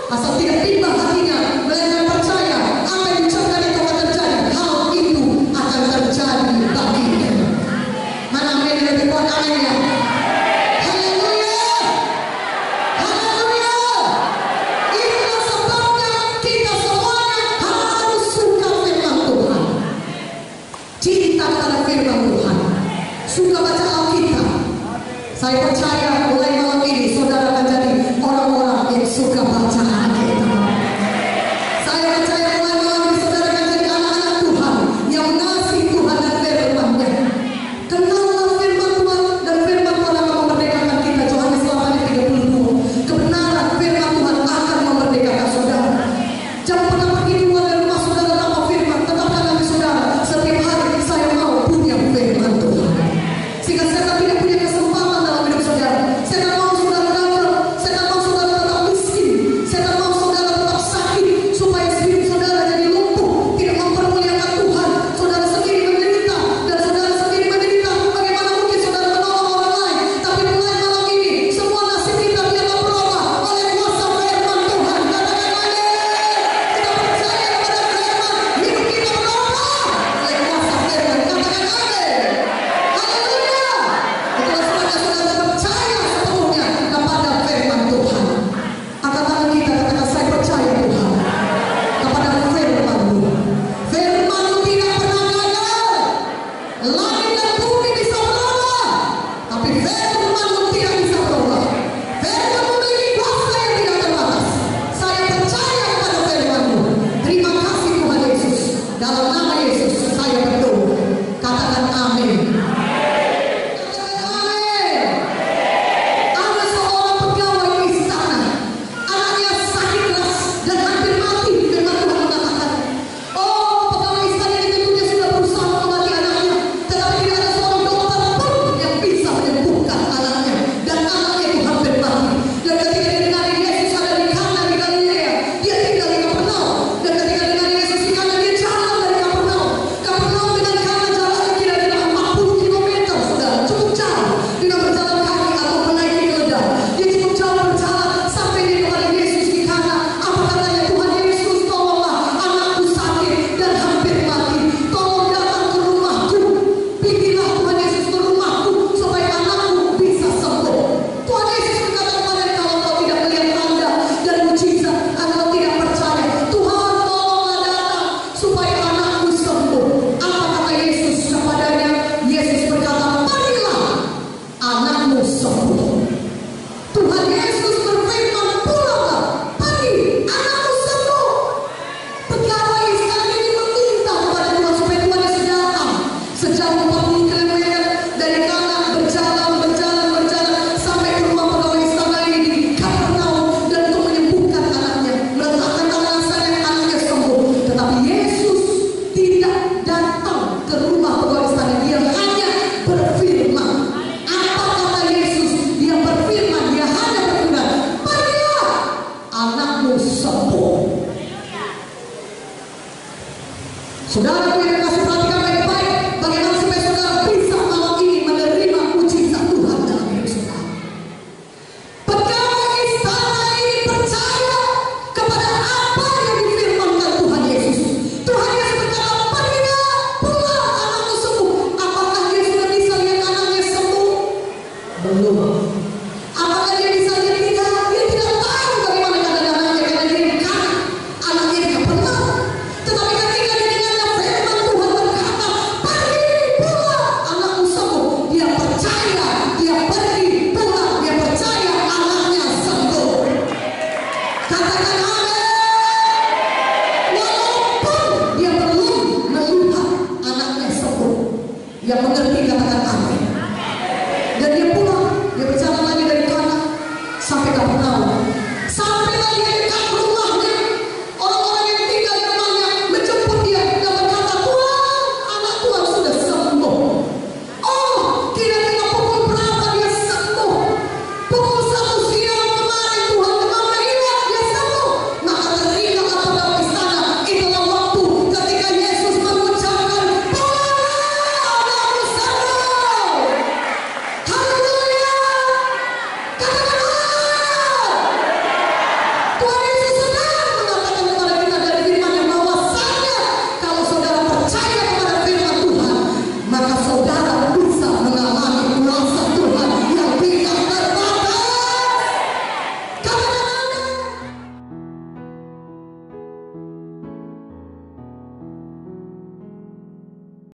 Asal tidak timbang hatinya, melainkan percaya apa yang diucapkan itu akan terjadi. sembuh. Saudara yang kasih perhatikan baik-baik, bagaimana supaya saudara bisa malam ini menerima mujizat Tuhan dalam hidup saudara. Pegawai istana ini percaya kepada apa yang difirmankan Tuhan Yesus. Tuhan Yesus berkata, pergilah, pulang, anakmu sembuh. Apakah dia sudah bisa lihat anaknya sembuh? Belum. Apakah dia bisa lihat? Tidak. Dia tidak tahu bagaimana keadaan anaknya karena dia di kanan. Anaknya tidak pernah. Tetapi ketika dia dengar firman Tuhan berkata, pergi, pulang, anakmu sembuh. Dia percaya, dia pergi, pulang, dia percaya anaknya sembuh. Katakan